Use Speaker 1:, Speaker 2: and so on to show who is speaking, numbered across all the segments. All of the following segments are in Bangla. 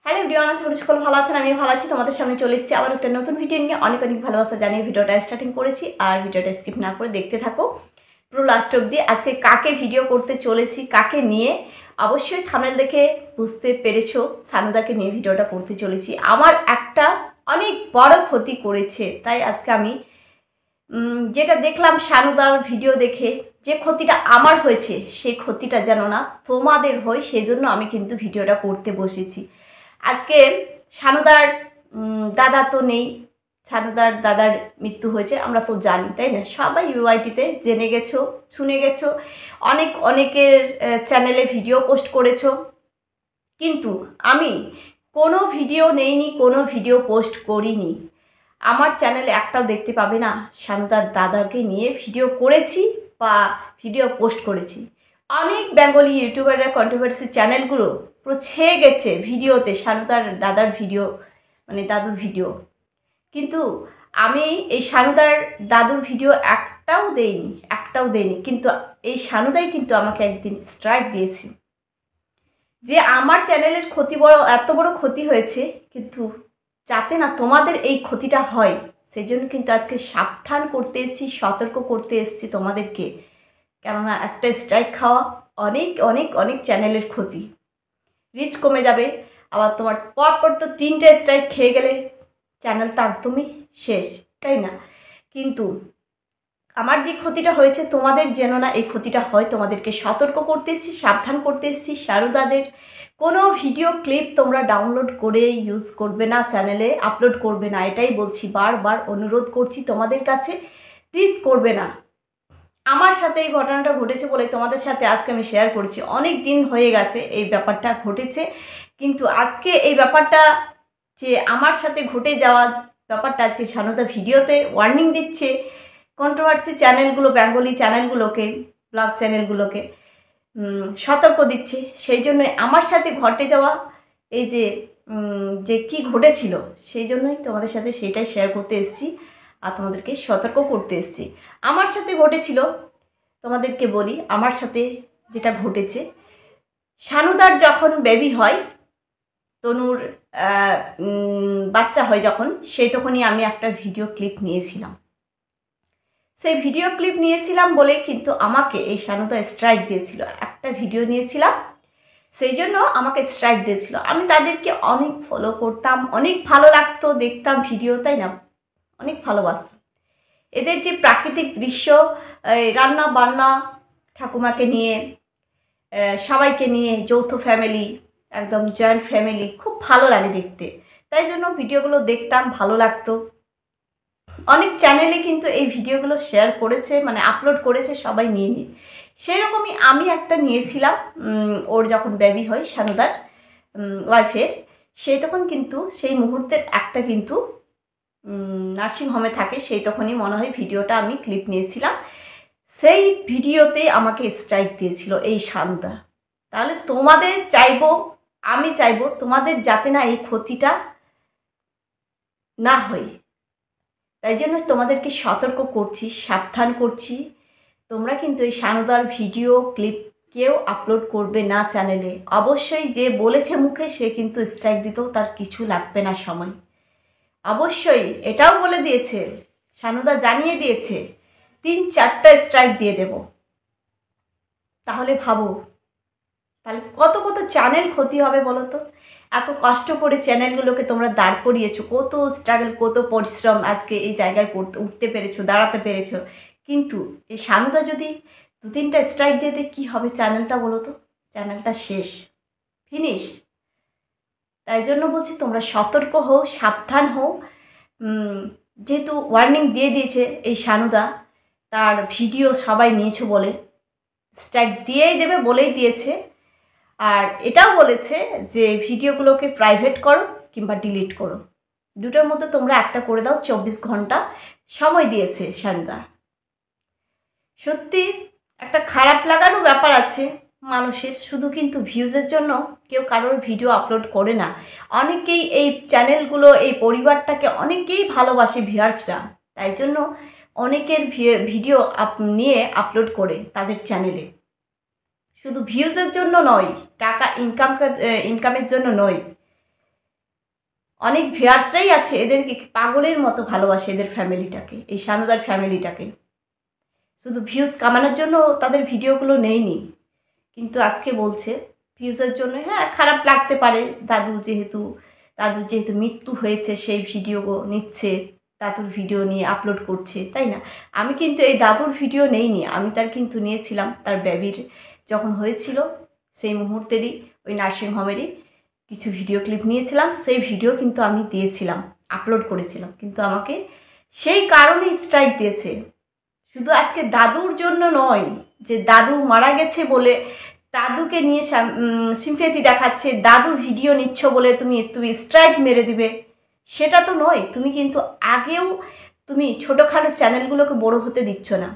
Speaker 1: হ্যালো এভরিওয়ান, আশা করি সকল ভালো আছেন। আমি ভালো আছি। তোমাদের সামনে চলে এসেছি আবার একটা নতুন ভিডিও নিয়ে। অনেক অনেক ভালোবাসা জানিয়ে ভিডিওটা স্টার্টিং করেছি, আর ভিডিওটা স্কিপ না করে দেখতে থাকো পুরো লাস্ট অবধি। আজকে কাকে ভিডিও করতে চলেছি, কাকে নিয়ে, অবশ্যই থাম্বনেল দেখে বুঝতে পেরেছো। সানুদাকে নিয়ে ভিডিওটা করতে চলেছি। আমার একটা অনেক বড় ক্ষতি করেছে, তাই আজকে আমি যেটা দেখলাম সানুদার ভিডিও দেখে, যে ক্ষতিটা আমার হয়েছে সেই ক্ষতিটা যেন না তোমাদের হয়, সেই জন্য আমি কিন্তু ভিডিওটা করতে বসেছি। আজকে সানুদার দাদা তো নেই, সানুদার দাদার মৃত্যু হয়েছে, আমরা তো জানি, তাই না? সবাই ইউআইটিতে জেনে গেছো, শুনে গেছো, অনেকের চ্যানেলে ভিডিও পোস্ট করেছো, কিন্তু আমি কোনো ভিডিও নেইনি, কোনো ভিডিও পোস্ট করিনি। আমার চ্যানেলে একটাও দেখতে পাবে না সানুদার দাদাকে নিয়ে ভিডিও করেছি বা ভিডিও পোস্ট করেছি। অনেক বেঙ্গলি ইউটিউবাররা, কন্ট্রোভার্সি চ্যানেলগুলো পুরো ছেয়ে গেছে ভিডিওতে সানুদার দাদার ভিডিও, মানে দাদুর ভিডিও, কিন্তু আমি এই সানুদার দাদুর ভিডিও একটাও দেইনি। কিন্তু এই সানুদাই কিন্তু আমাকে একদিন স্ট্রাইক দিয়েছে যে আমার চ্যানেলের এত বড় ক্ষতি হয়েছে, কিন্তু যাতে না তোমাদের এই ক্ষতিটা হয় সেই জন্য কিন্তু আজকে সাবধান করতে এসেছি, সতর্ক করতে এসেছি তোমাদেরকে। কেননা একটা স্ট্রাইক খাওয়া অনেক অনেক অনেক চ্যানেলের ক্ষতি, রিচ কমে যাবে। আবার তোমার পরপর তো 3টে স্ট্রাইক খেয়ে গেলে চ্যানেল তো একদমই শেষ, তাই না? কিন্তু আমার যে ক্ষতিটা হয়েছে তোমাদের যেন না এই ক্ষতিটা হয়, তোমাদেরকে সতর্ক করতে এসেছি, সাবধান করতে এসেছি। সারদাদের কোনো ভিডিও ক্লিপ তোমরা ডাউনলোড করে ইউজ করবে না, চ্যানেলে আপলোড করবে না, এটাই বলছি, বারবার অনুরোধ করছি তোমাদের কাছে, প্লিজ করবে না। আমার সাথে এই ঘটনাটা ঘটেছে বলে তোমাদের সাথে আজকে আমি শেয়ার করছি। অনেক দিন হয়ে গেছে এই ব্যাপারটা ঘটেছে, কিন্তু আজকে এই ব্যাপারটা যে আমার সাথে ঘটে যাওয়া ব্যাপারটা আজকে সানুদা ভিডিওতে ওয়ার্নিং দিচ্ছে কন্ট্রোভার্সি চ্যানেলগুলো, বেঙ্গলি চ্যানেলগুলোকে, ব্লগ চ্যানেলগুলোকে সতর্ক দিচ্ছে। সেই জন্য আমার সাথে ঘটে যাওয়া এই যে কি ঘটেছিল, সেই জন্যই তোমাদের সাথে সেটাই শেয়ার করতে এসেছি আর তোমাদেরকে সতর্ক করতে এসেছি। আমার সাথে ঘটেছিল, তোমাদেরকে বলি আমার সাথে যেটা ঘটেছে। সানুদার যখন বেবি হয়, তনুর বাচ্চা হয় যখন, সেই তখনই আমি একটা ভিডিও ক্লিপ নিয়েছিলাম। সেই ভিডিও ক্লিপ নিয়েছিলাম বলে কিন্তু আমাকে এই সানুদা স্ট্রাইক দিয়েছিল। একটা ভিডিও নিয়েছিলাম, সেই জন্য আমাকে স্ট্রাইক দিয়েছিল। আমি তাদেরকে অনেক ফলো করতাম, অনেক ভালো লাগতো, দেখতাম ভিডিও, তাই না? অনেক ভালোবাসতাম এদের যে প্রাকৃতিক দৃশ্য, রান্না বান্না, ঠাকুমাকে নিয়ে, সবাইকে নিয়ে, যৌথ ফ্যামিলি, একদম জয়েন্ট ফ্যামিলি, খুব ভালো লাগে দেখতে। তাই জন্য ভিডিওগুলো দেখতাম, ভালো লাগতো। অনেক চ্যানেলে কিন্তু এই ভিডিওগুলো শেয়ার করেছে, মানে আপলোড করেছে, সবাই নিয়ে নিয়ে। সেরকমই আমি একটা নিয়েছিলাম, ওর যখন বেবি হয় সানুদার ওয়াইফের, সেই তখন কিন্তু সেই মুহূর্তের একটা কিন্তু নার্সিংহোমে থাকে, সেই তখনই মনে হয় ভিডিওটা আমি ক্লিপ নিয়েছিলাম। সেই ভিডিওতে আমাকে স্ট্রাইক দিয়েছিল এই সানুদা। তাহলে তোমাদের আমি চাইবো তোমাদের যাতে না এই ক্ষতিটা না হয়, তাই জন্য তোমাদেরকে সতর্ক করছি, সাবধান করছি। তোমরা কিন্তু এই সানুদার ভিডিও ক্লিপ কেউ আপলোড করবে না চ্যানেলে। অবশ্যই যে বলেছে মুখে সে কিন্তু স্ট্রাইক দিতেও তার কিছু লাগবে না সময়। অবশ্যই এটাও বলে দিয়েছে, সানুদা জানিয়ে দিয়েছে 3-4টা স্ট্রাইক দিয়ে দেব। তাহলে ভাবো, তাহলে কত কত চ্যানেল ক্ষতি হবে বলো তো? এত কষ্ট করে চ্যানেলগুলোকে তোমরা দাঁড় করিয়েছো, কত স্ট্রাগল, কত পরিশ্রম, আজকে এই জায়গায় উঠতে পেরেছো, দাঁড়াতে পেরেছো। কিন্তু এই সানুদা যদি 2-3টা স্ট্রাইক দিয়ে দেয়, কী হবে চ্যানেলটা বলো তো? চ্যানেলটা শেষ, ফিনিশ। তাই জন্য বলছি তোমরা সতর্ক হও, সাবধান হও। যেহেতু ওয়ার্নিং দিয়ে দিয়েছে এই সানুদা, তার ভিডিও সবাই নিয়েছো বলে স্ট্রাইক দিয়েই দেবে বলেই দিয়েছে। আর এটাও বলেছে যে ভিডিওগুলোকে প্রাইভেট করো কিংবা ডিলিট করো, দুটোর মধ্যে তোমরা একটা করে দাও, 24 ঘন্টা সময় দিয়েছে সানুদা। সত্যি একটা খারাপ লাগারও ব্যাপার আছে মানুষের, শুধু কিন্তু ভিউজের জন্য কেউ কারোর ভিডিও আপলোড করে না। অনেকেই এই চ্যানেলগুলো, এই পরিবারটাকে অনেকেই ভালোবাসে ভিউয়ার্সরা, তাই জন্য অনেকের ভিডিও নিয়ে আপলোড করে তাদের চ্যানেলে। শুধু ভিউজের জন্য নয়, টাকা ইনকামের জন্য নয়, অনেক ভিউয়ার্সরাই আছে এদেরকে পাগলের মতো ভালোবাসে, এদের ফ্যামিলিটাকে, এই সানুদার ফ্যামিলিটাকে। শুধু ভিউজ কামানোর জন্য তাদের ভিডিওগুলো নেয়নি, কিন্তু আজকে বলছে ভিউজের জন্য। হ্যাঁ, খারাপ লাগতে পারে, দাদুর যেহেতু মৃত্যু হয়েছে সেই ভিডিও নিচ্ছে, দাদুর ভিডিও নিয়ে আপলোড করছে, তাই না? আমি কিন্তু এই দাদুর ভিডিও নেইনি, আমি তার কিন্তু নিয়েছিলাম তার বেবির যখন হয়েছিল সেই মুহূর্তেরই ওই নার্সিংহোমেরই কিছু ভিডিও ক্লিপ নিয়েছিলাম, সেই ভিডিও কিন্তু আমি দিয়েছিলাম, আপলোড করেছিলাম, কিন্তু আমাকে সেই কারণে স্ট্রাইক দিয়েছে। শুধু আজকে দাদুর জন্য নয়, যে দাদু মারা গেছে বলে দাদুকে নিয়ে সিম্প্যাথি দেখাচ্ছে, দাদুর ভিডিও নিচ্ছ বলে তুমি স্ট্রাইক মেরে দিবে, সেটা তো নয়। তুমি কিন্তু আগেও তুমি ছোটোখাটো চ্যানেলগুলোকে বড় হতে দিচ্ছ না,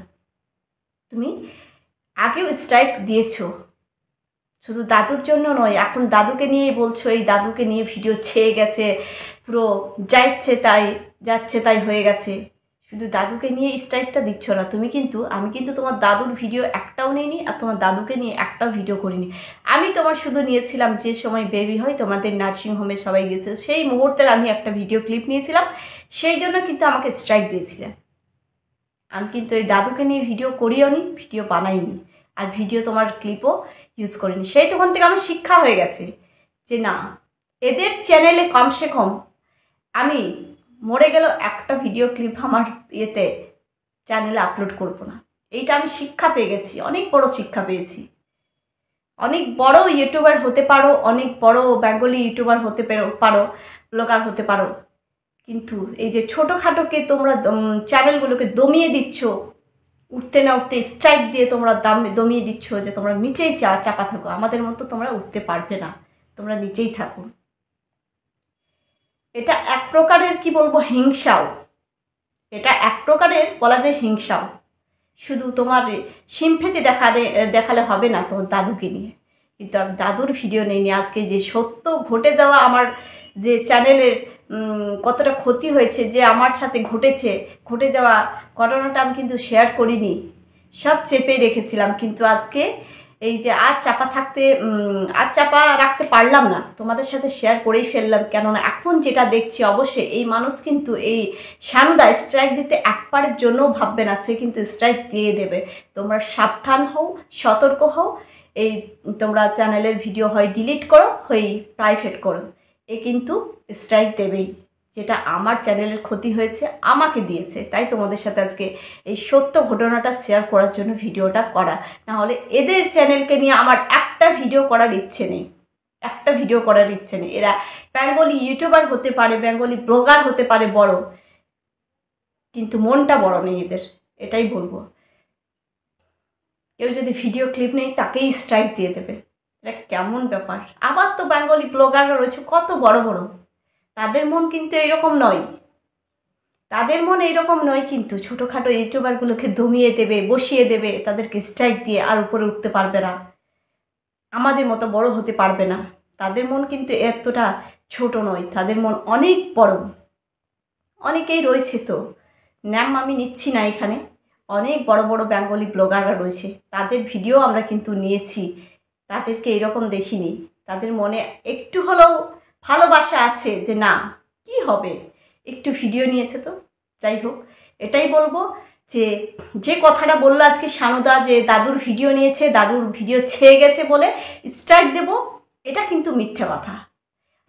Speaker 1: তুমি আগেও স্ট্রাইক দিয়েছো। শুধু দাদুর জন্য নয়, এখন দাদুকে নিয়েই বলছো, এই দাদুকে নিয়ে ভিডিও ছেয়ে গেছে, পুরো যাচ্ছে তাই হয়ে গেছে। শুধু দাদুকে নিয়ে স্ট্রাইকটা দিচ্ছ না তুমি, কিন্তু আমি কিন্তু তোমার দাদুর ভিডিও একটাও নিইনি, আর তোমার দাদুকে নিয়ে একটাও ভিডিও করিনি। আমি তোমার শুধু নিয়েছিলাম যে সময় বেবি হয় তোমাদের নার্সিংহোমে সবাই গেছে, সেই মুহূর্তের আমি একটা ভিডিও ক্লিপ নিয়েছিলাম, সেই জন্য কিন্তু আমাকে স্ট্রাইক দিয়েছিলেন। আমি কিন্তু এই দাদুকে নিয়ে ভিডিও করিও নি, ভিডিও বানাইনি, আর ভিডিও তোমার ক্লিপও ইউজ করিনি। সেই তখন থেকে আমার শিক্ষা হয়ে গেছে যে না, এদের চ্যানেলে কমসে কম আমি মরে গেলেও একটা ভিডিও ক্লিপ আমার চ্যানেলে আপলোড করব না। এইটা আমি শিক্ষা পেয়ে গেছি, অনেক বড় শিক্ষা পেয়েছি। অনেক বড় ইউটিউবার হতে পারো, অনেক বড় বেঙ্গলি ইউটিউবার হতে পারো, ব্লগার হতে পারো, কিন্তু এই যে ছোটোখাটোকে তোমরা চ্যানেলগুলোকে দমিয়ে দিচ্ছ, উঠতে না উঠতে স্ট্রাইক দিয়ে তোমরা দমিয়ে দিচ্ছ, যে তোমরা নিচেই চাপা থাকো, আমাদের মতো তোমরা উঠতে পারবে না, তোমরা নিচেই থাকো। এটা এক প্রকারের কি বলবো, হিংসাও। এটা এক প্রকারের বলা যায় হিংসাও। শুধু তোমার সিম্প্যাথি দেখালে হবে না তোমার দাদুকে নিয়ে, কিন্তু আমি দাদুর ভিডিও নেইনি। আজকে যে সত্য ঘটে যাওয়া আমার যে চ্যানেলের কতটা ক্ষতি হয়েছে, যে আমার সাথে ঘটে যাওয়া ঘটনাটা আমি কিন্তু শেয়ার করিনি, সব চেপে রেখেছিলাম। কিন্তু আজকে এই যে আর চাপা রাখতে পারলাম না, তোমাদের সাথে শেয়ার করেই ফেললাম। কেননা এখন যেটা দেখছি, অবশ্যই এই মানুষ কিন্তু এই সানুদা স্ট্রাইক দিতে একবারের জন্যও ভাববে না, সে কিন্তু স্ট্রাইক দিয়ে দেবে। তোমরা সাবধান হও, সতর্ক হও। এই তোমরা চ্যানেলের ভিডিও হয় ডিলিট করো, হয় প্রাইভেট করো, এ কিন্তু স্ট্রাইক দেবেই। যেটা আমার চ্যানেলের ক্ষতি হয়েছে আমাকে দিয়েছে, তাই তোমাদের সাথে আজকে এই সত্য ঘটনাটা শেয়ার করার জন্য ভিডিওটা করা। না হলে এদের চ্যানেলকে নিয়ে আমার একটা ভিডিও করার ইচ্ছে নেই, এরা বেঙ্গলি ইউটিউবার হতে পারে, বেঙ্গলি ব্লগার হতে পারে বড়, কিন্তু মনটা বড় নেই এদের, এটাই বলবো। কেউ যদি ভিডিও ক্লিপ নেই তাকেই স্ট্রাইক দিয়ে দেবে, এটা কেমন ব্যাপার? আবার তো বেঙ্গলি ব্লগাররা রয়েছে কত বড় বড়, তাদের মন কিন্তু এইরকম নয়, কিন্তু ছোটোখাটো ইউটিউবারগুলোকে দমিয়ে দেবে, বসিয়ে দেবে, তাদেরকে স্ট্রাইক দিয়ে আর উপরে উঠতে পারবে না, আমাদের মতো বড় হতে পারবে না। তাদের মন কিন্তু এতটা ছোট নয়, তাদের মন অনেক বড়। অনেকেই রয়েছে, তো নাম আমি নিচ্ছি না এখানে, অনেক বড় বড় বেঙ্গলি ব্লগাররা রয়েছে, তাদের ভিডিও আমরা কিন্তু নিয়েছি, তাদেরকে এরকম দেখিনি। তাদের মনে একটু হলেও ভালোবাসা আছে, যে না কি হবে, একটু ভিডিও নিয়েছে তো যাই হোক। এটাই বলবো যে কথাটা বললো আজকে সানুদা, যে দাদুর ভিডিও নিয়েছে, দাদুর ভিডিও ছেয়ে গেছে বলে স্ট্রাইক দেব, এটা কিন্তু মিথ্যে কথা।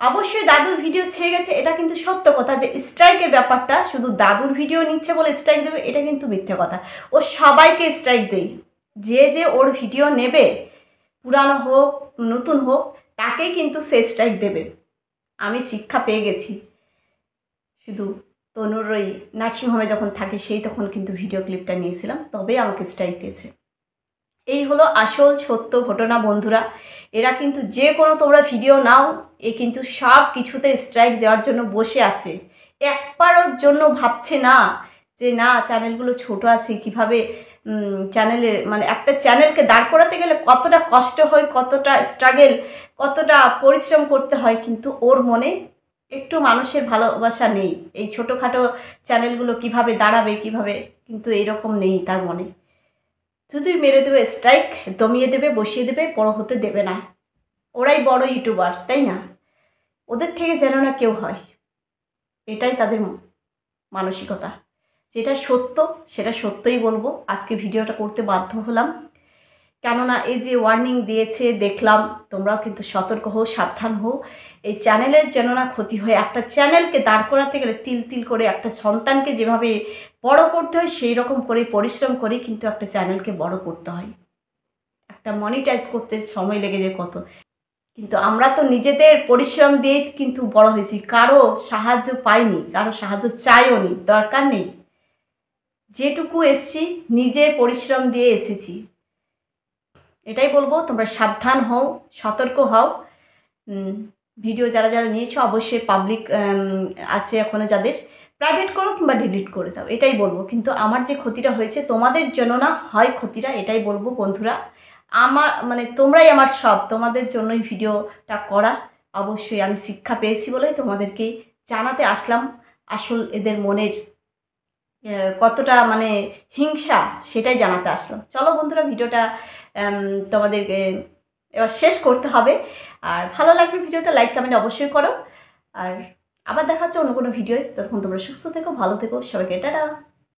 Speaker 1: অবশ্যই দাদুর ভিডিও ছেয়ে গেছে, এটা কিন্তু সত্য কথা। যে স্ট্রাইকের ব্যাপারটা, শুধু দাদুর ভিডিও নিচ্ছে বলে স্ট্রাইক দেবে, এটা কিন্তু মিথ্যে কথা। ও সবাইকে স্ট্রাইক দেয়, যে ওর ভিডিও নেবে, পুরানো হোক নতুন হোক, তাকেই কিন্তু সে স্ট্রাইক দেবে। আমি শিক্ষা পেয়ে গেছি। শুধু তনুর ওই নার্সিংহোমে যখন থাকে তখন কিন্তু ভিডিও ক্লিপটা নিয়েছিলাম, তবেই আমাকে স্ট্রাইক দিয়েছে। এই হলো আসল সত্য ঘটনা বন্ধুরা। এরা কিন্তু যে কোনো তোমরা ভিডিও নাও, এ কিন্তু সব কিছুতে স্ট্রাইক দেওয়ার জন্য বসে আছে, একবারের জন্য ভাবছে না যে না চ্যানেলগুলো ছোট আছে, কিভাবে চ্যানেলে মানে একটা চ্যানেলকে দাঁড় করাতে গেলে কতটা কষ্ট হয়, কতটা স্ট্রাগল, কতটা পরিশ্রম করতে হয়, কিন্তু ওর মনে একটু মানুষের ভালোবাসা নেই। এই ছোটোখাটো চ্যানেলগুলো কিভাবে দাঁড়াবে, কিভাবে, কিন্তু এইরকম নেই তার মনে। শুধুই মেরে দেবে স্ট্রাইক, দমিয়ে দেবে, বসিয়ে দেবে, বড় হতে দেবে না। ওরাই বড় ইউটিউবার, তাই না? ওদের থেকে যেন না কেউ হয়। এটাই তাদের মানসিকতা। যেটা সত্য সেটা সত্যই বলবো। আজকে ভিডিওটা করতে বাধ্য হলাম, কেননা এই যে ওয়ার্নিং দিয়েছে দেখলাম, তোমরাও কিন্তু সতর্ক হও, সাবধান হও। এই চ্যানেলের যেন না ক্ষতি হয়। একটা চ্যানেলকে দাঁড় করাতে গেলে তিল তিল করে একটা সন্তানকে যেভাবে বড় করতে হয় সেই রকম করে পরিশ্রম করে কিন্তু একটা চ্যানেলকে বড় করতে হয়। একটা মনিটাইজ করতে সময় লেগে যায় কত, কিন্তু আমরা তো নিজেদের পরিশ্রম দিয়েই কিন্তু বড় হয়েছি, কারো সাহায্য পাইনি, কারো সাহায্য চাইও নি, দরকার নেই। যেটুকু এসছি নিজে পরিশ্রম দিয়ে এসেছি। এটাই বলবো, তোমরা সাবধান হও, সতর্ক হও। ভিডিও যারা যারা নিয়েছো অবশ্যই পাবলিক আছে এখনও, যাদের প্রাইভেট করো কিংবা ডিলিট করে দাও, এটাই বলবো। কিন্তু আমার যে ক্ষতিটা হয়েছে তোমাদের জন্য না হয় ক্ষতিটা, এটাই বলবো বন্ধুরা। আমার মানে তোমরাই আমার সব, তোমাদের জন্যই ভিডিওটা করা। অবশ্যই আমি শিক্ষা পেয়েছি বলে তোমাদেরকে জানাতে আসলাম আসল এদের মনের কতটা মানে হিংসা, সেটাই জানাতে আসলাম। চলো বন্ধুরা, ভিডিওটা তোমাদেরকে এবার শেষ করতে হবে। আর ভালো লাগলে ভিডিওটা লাইক কমেন্ট অবশ্যই করো। আর আবার দেখা হচ্ছে অন্য কোনো ভিডিওয়। ততক্ষণ তোমরা সুস্থ থেকো, ভালো থেকো, সবাইকে টাটা।